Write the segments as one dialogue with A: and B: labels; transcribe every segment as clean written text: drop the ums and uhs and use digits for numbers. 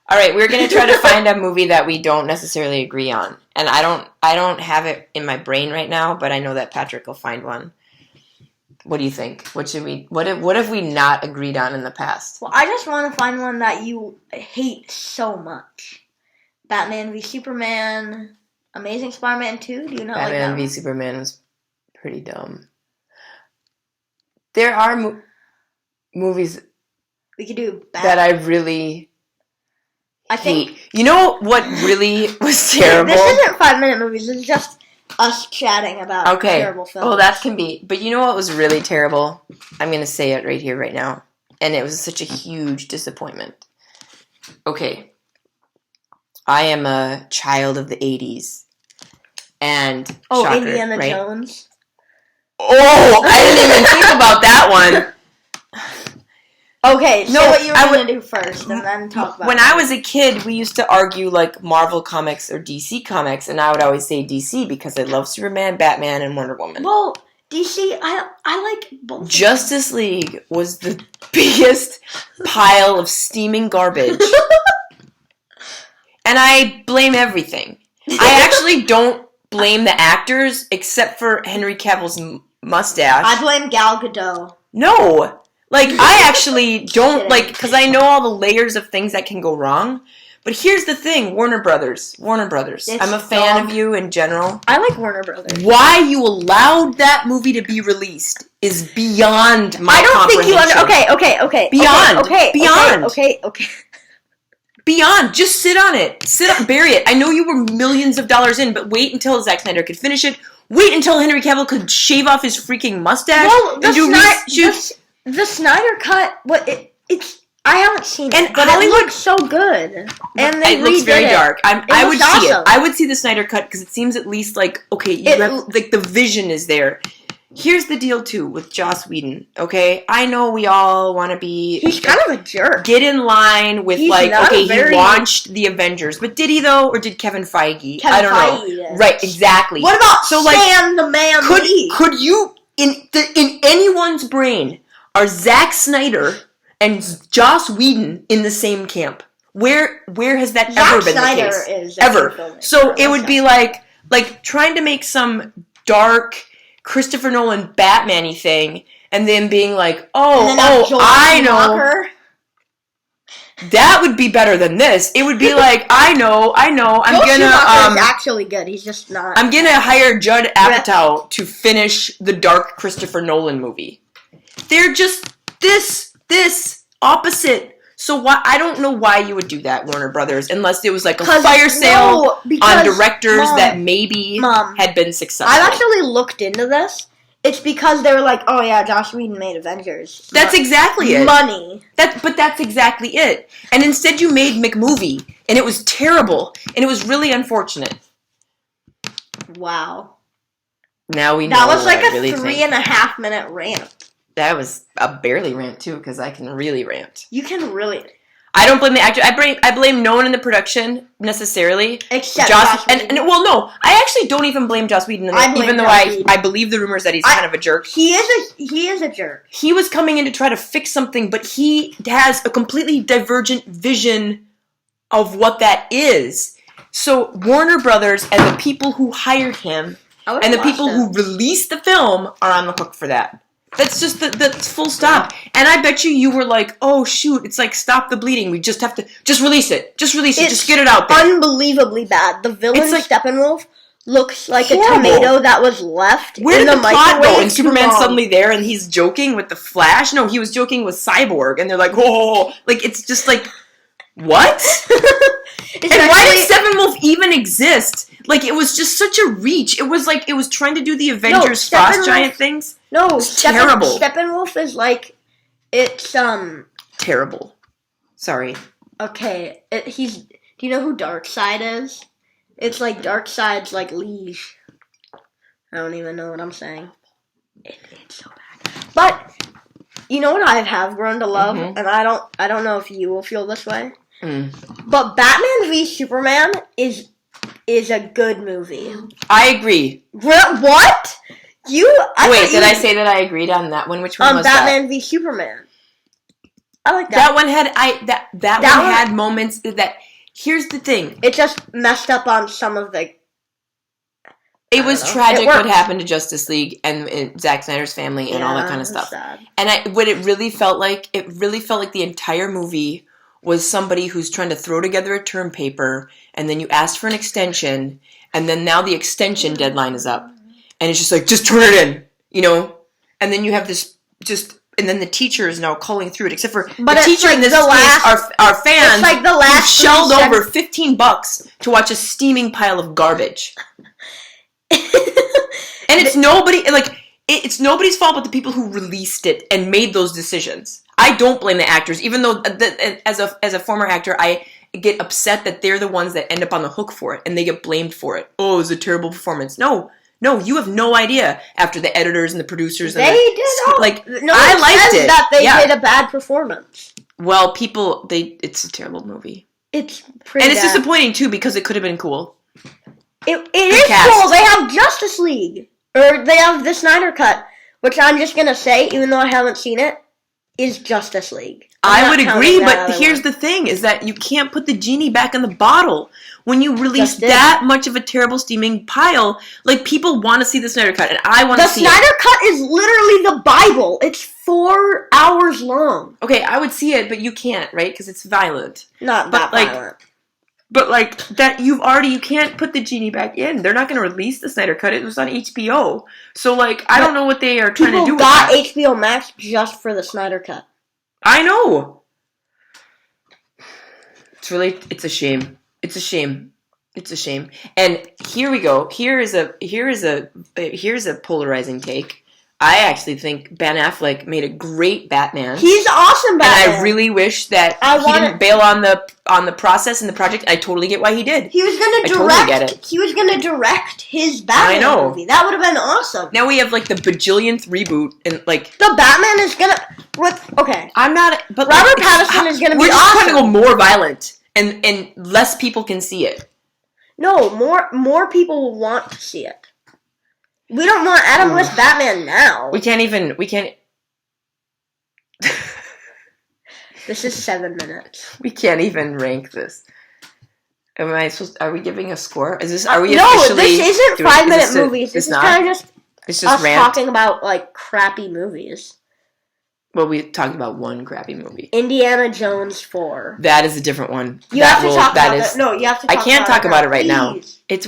A: All right, we're going to try to find a movie that we don't necessarily agree on. And I don't have it in my brain right now, but I know that Patrick will find one. What do you think? What have we not agreed on in the past?
B: Well, I just want to find one that you hate so much. Batman v Superman, Amazing Spider-Man 2. Do you know
A: Batman v Superman is pretty dumb. There are movies
B: we could do
A: that I really
B: I think.
A: You know what really was terrible?
B: This isn't 5-minute movies. It's just us chatting about terrible films.
A: Well, that can be. But you know what was really terrible? I'm going to say it right here, right now. And it was such a huge disappointment. Okay. I am a child of the 80s. And shocker,
B: Indiana
A: right?
B: Jones.
A: Oh, I didn't even think about that one.
B: Okay, so what you were going to do first, and then talk about
A: When I was a kid, we used to argue, like, Marvel Comics or DC Comics, and I would always say DC because I love Superman, Batman, and Wonder Woman.
B: Well, DC, I like both.
A: Justice League was the biggest pile of steaming garbage. And I blame everything. I actually don't blame the actors, except for Henry Cavill's mustache.
B: I blame Gal Gadot.
A: No! Like, I actually don't, like, because I know all the layers of things that can go wrong. But here's the thing, Warner Brothers. I'm a fan of you in general.
B: I like Warner Brothers.
A: Why you allowed that movie to be released is beyond my comprehension.
B: I don't think you okay.
A: Beyond.
B: Okay.
A: Beyond. Just sit on it. Bury it. I know you were millions of dollars in, but wait until Zack Snyder could finish it. Wait until Henry Cavill could shave off his freaking mustache.
B: Well, the Snyder Cut, it's I haven't seen it, but Hollywood, it looks so good. And
A: it looks very dark. I would see it. I would see the Snyder Cut because it seems at least like, okay, you have, like, the vision is there. Here's the deal, too, with Joss Whedon, okay? I know we all want to be...
B: He's kind of a jerk.
A: Get in line with, he launched the Avengers. But did he, though? Or did Kevin Feige? I don't know.
B: Yes.
A: Right, exactly.
B: What about Stan the Man Lee?
A: Could you, in anyone's brain, are Zack Snyder and Joss Whedon in the same camp? Where has that ever been the case?
B: Is
A: ever. So it would be like trying to make some dark Christopher Nolan Batman-y thing, and then being like, I know. That would be better than this. It would be like, I know.
B: Joel is actually good. He's just not.
A: I'm gonna hire Judd Apatow to finish the dark Christopher Nolan movie. They're just this opposite. So why? I don't know why you would do that, Warner Brothers, unless it was like a fire sale on directors that maybe had been successful.
B: I've actually looked into this. It's because they were like, oh yeah, Joss Whedon made Avengers.
A: That's exactly it.
B: Money.
A: But that's exactly it. And instead you made McMovie, and it was terrible, and it was really unfortunate.
B: Wow.
A: Now we know.
B: That was like a
A: really
B: 3.5 minute rant.
A: That was a barely rant, too, because I can really rant.
B: You can really...
A: I don't blame the actor. I blame no one in the production, necessarily.
B: Except Joss Whedon.
A: Well, no. I actually don't even blame Joss Whedon, even though I believe the rumors that he's kind of a jerk.
B: He is a jerk.
A: He was coming in to try to fix something, but he has a completely divergent vision of what that is. So Warner Brothers and the people who hired him and the people who released the film are on the hook for that. That's just that's full stop. Yeah. And I bet you were like, oh shoot, it's like stop the bleeding. We just have to release it. Just get it out there.
B: Unbelievably bad. The villain Steppenwolf looks like a tomato that was left
A: Where
B: in
A: did
B: the
A: plot go? And Superman's suddenly there and he's joking with the Flash? No, he was joking with Cyborg, and they're like, oh, like it's just like what? And why did Steppenwolf even exist? Like, it was just such a reach. It was like, it was trying to do the Avengers Frost Giant things.
B: No,
A: terrible.
B: Steppenwolf is like, it's,
A: terrible. Sorry.
B: Okay, do you know who Darkseid is? It's like Darkseid's, like, liege. I don't even know what I'm saying. It's so bad. But, you know what I have grown to love? Mm-hmm. And I don't know if you will feel this way. But Batman v Superman is a good movie.
A: I agree.
B: What?
A: Did I say that I agreed on that one? Which one was
B: Batman v Superman. I like that.
A: That one had that one had moments that. Here's the thing.
B: It just messed up on some of the.
A: It was tragic what happened to Justice League and Zack Snyder's family and all that kind of stuff.
B: Sad.
A: And what it really felt like the entire movie was somebody who's trying to throw together a term paper, and then you asked for an extension, and then now the extension deadline is up, and it's just like, just turn it in, you know? And then you have this and then the teacher is now culling through it, except for the teacher in this case are fans
B: it's like the last
A: who shelled over $15 to watch a steaming pile of garbage. And it's it's nobody's fault but the people who released it and made those decisions. I don't blame the actors, even though as a former actor, I get upset that they're the ones that end up on the hook for it and they get blamed for it. Oh, it was a terrible performance. No, you have no idea. After the editors and the producers,
B: I liked it. That they did a bad performance.
A: Well, it's a terrible movie.
B: It's pretty.
A: And it's disappointing too because it could have been cool.
B: It is cool. They have Justice League, or they have the Snyder Cut, which I'm just gonna say, even though I haven't seen it, is Justice League.
A: I would agree, but here's the thing: is that you can't put the genie back in the bottle when you release that much of a terrible steaming pile. Like, people want to see the Snyder Cut, and I want to see it.
B: The Snyder Cut is literally the Bible. It's 4 hours long.
A: Okay, I would see it, but you can't, right? Because it's violent.
B: Not that violent.
A: But that you can't put the genie back in. They're not going to release the Snyder Cut. It was on HBO. So, I don't know what they are trying to do with that.
B: People got HBO Max just for the Snyder Cut.
A: I know. It's a shame. It's a shame. It's a shame. And here we go. Here is a polarizing take. I actually think Ben Affleck made a great Batman.
B: He's awesome Batman.
A: And I really wish that he didn't bail on the process and the project. I totally get why he did.
B: He was going to direct. Totally get it. He was going to direct his Batman movie. That would have been awesome.
A: Now we have the bajillionth reboot and
B: the Batman is gonna. Okay,
A: I'm not. But
B: Robert Pattinson is going to be awesome. We're
A: just trying to go more violent and less people can see it.
B: No, more people will want to see it. We don't want Adam West Batman now.
A: We can't.
B: This is 7 minutes.
A: We can't even rank this. Are we giving a score? Are we officially?
B: No, this isn't 5-minute movies. This is kind of just
A: us
B: talking about crappy movies.
A: Well, we talked about one crappy movie.
B: Indiana Jones 4.
A: That is a different one.
B: You have to talk about it. No, you have to talk about it. I
A: can't talk about it right now.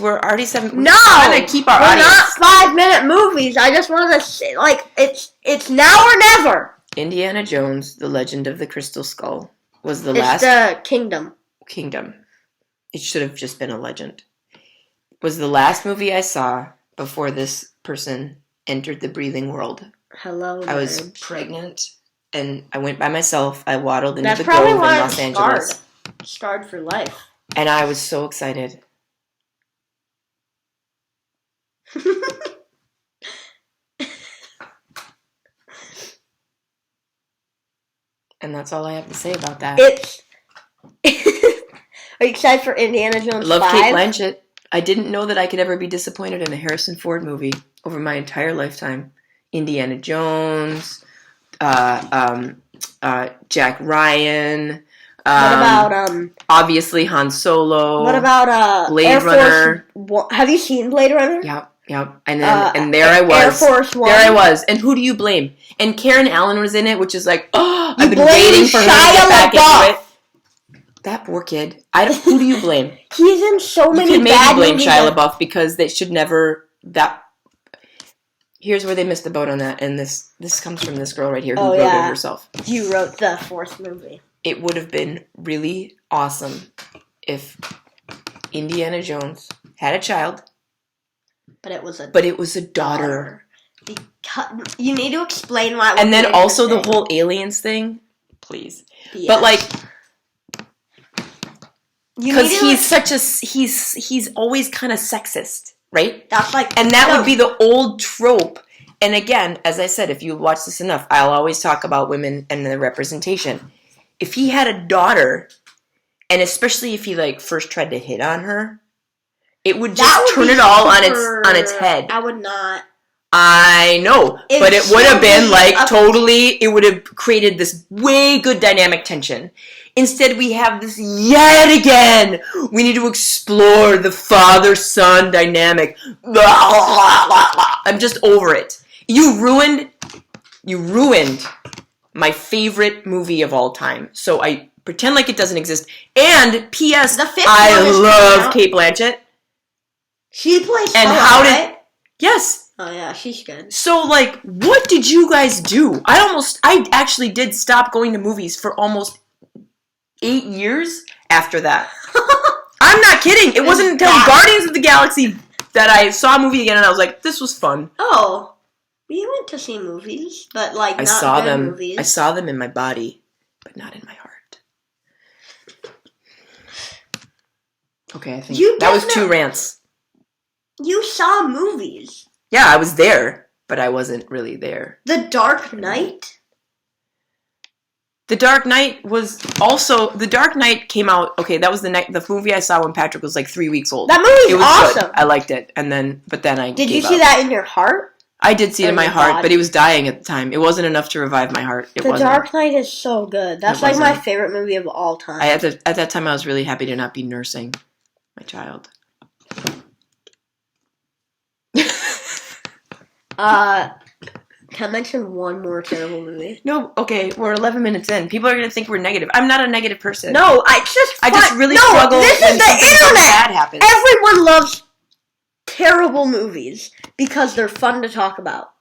A: We're already 7.
B: No!
A: We're trying to keep our audience.
B: Not 5-minute movies. I just want to say, it's now or never.
A: Indiana Jones, The Legend of the Crystal Skull was the last.
B: It's the Kingdom.
A: It should have just been a legend. Was the last movie I saw before this person entered the breathing world.
B: Hello,
A: I was pregnant, and I went by myself. I waddled into the Grove in Los Angeles.
B: Scarred for life.
A: And I was so excited. And that's all I have to say about that.
B: Are you excited for Indiana Jones 5?
A: I love Cate Blanchett. I didn't know that I could ever be disappointed in a Harrison Ford movie over my entire lifetime. Indiana Jones, Jack Ryan.
B: What about
A: obviously Han Solo?
B: What about
A: Blade
B: Air
A: Runner?
B: Force? Have you seen Blade Runner?
A: Yep. And then and there I was.
B: Air Force One.
A: There I was. And who do you blame? And Karen Allen was in it, which is I've been waiting for her to get back into it. That poor kid. Who do you blame?
B: He's in so many bad movies.
A: You can maybe blame Shia LaBeouf because they should never. Here's where they missed the boat on that, and this comes from this girl right here who wrote it herself.
B: You wrote the 4th movie.
A: It would have been really awesome if Indiana Jones had a child,
B: but it was
A: a daughter.
B: Because you need to explain why.
A: And then also the whole aliens thing, please. Yes. But because he's always kind of sexist. Right?
B: That's
A: and that would be the old trope. And again, as I said, if you watch this enough, I'll always talk about women and their representation. If he had a daughter, and especially if he first tried to hit on her, it would just turn it all on its head.
B: I would not.
A: I know,
B: It
A: but it would have been
B: should be
A: like
B: a-
A: totally, it would have created this way good dynamic tension. Instead, we have this yet again. We need to explore the father-son dynamic. I'm just over it. You ruined my favorite movie of all time. So I pretend like it doesn't exist. And P.S.
B: The fifth
A: I
B: one is coming
A: love
B: out.
A: Kate Blanchett.
B: She plays
A: And
B: Stella,
A: how did-
B: right?
A: Yes.
B: Oh yeah, she's good.
A: So, like, what did you guys do? I actually did stop going to movies for almost 8 years after that. I'm not kidding. It wasn't until
B: bad.
A: Guardians of the Galaxy that I saw a movie again and I was like, this was fun.
B: Oh, we went to see movies, but like
A: I
B: not
A: saw
B: good
A: them.
B: movies.
A: I saw them in my body, but not in my heart. Okay, I think
B: You
A: that was 2
B: definitely-
A: rants.
B: You saw movies.
A: Yeah, I was there, but I wasn't really there.
B: The Dark Knight.
A: The Dark Knight was also The Dark Knight came out. Okay, that was the movie I saw when Patrick was like 3 weeks old.
B: That movie's
A: It was
B: awesome.
A: good. I liked it, and then I
B: Did you
A: gave
B: see
A: up.
B: that in your heart?
A: I did see it
B: Or
A: in my
B: your
A: heart,
B: body?
A: but he was dying at the time. It wasn't enough to revive my heart. It
B: The
A: wasn't.
B: Dark Knight is so good. That's
A: It
B: like my
A: wasn't.
B: favorite movie of all time.
A: At that time, I was really happy to not be nursing my child.
B: Can I mention one more terrible movie?
A: No, okay, we're 11 minutes in. People are gonna think we're negative. I'm not a negative person.
B: No, I just
A: really
B: no,
A: struggle.
B: This
A: when
B: is the
A: something
B: internet.
A: bad happens.
B: Everyone loves terrible movies because they're fun to talk about.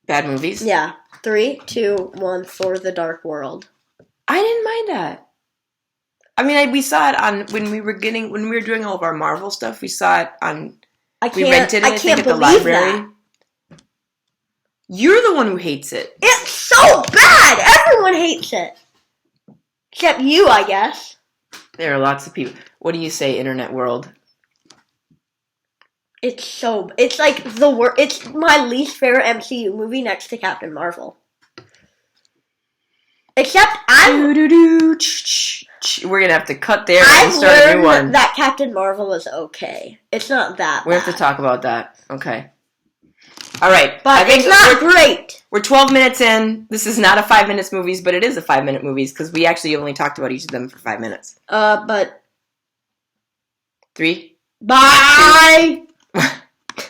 A: Bad movies.
B: Yeah. 3, 2, 1. For the Dark World.
A: I didn't mind that. I mean, we saw it on when we were doing all of our Marvel stuff. We saw it on. We rented it.
B: I can't
A: at the
B: believe
A: library.
B: that.
A: You're the one who hates it.
B: It's so bad. Everyone hates it, except you, I guess.
A: There are lots of people. What do you say, internet world?
B: It's like the worst. It's my least favorite MCU movie next to Captain Marvel. Except
A: We're gonna have to cut there and
B: I've
A: start a new one.
B: learned that Captain Marvel is okay. It's not that
A: We have to
B: bad.
A: talk about that. Okay. All right.
B: But
A: I think
B: it's not great.
A: we're 12 minutes in. This is not a 5 minutes movies, but it is a 5-minute movies because we actually only talked about each of them for 5 minutes.
B: But
A: 3.
B: bye.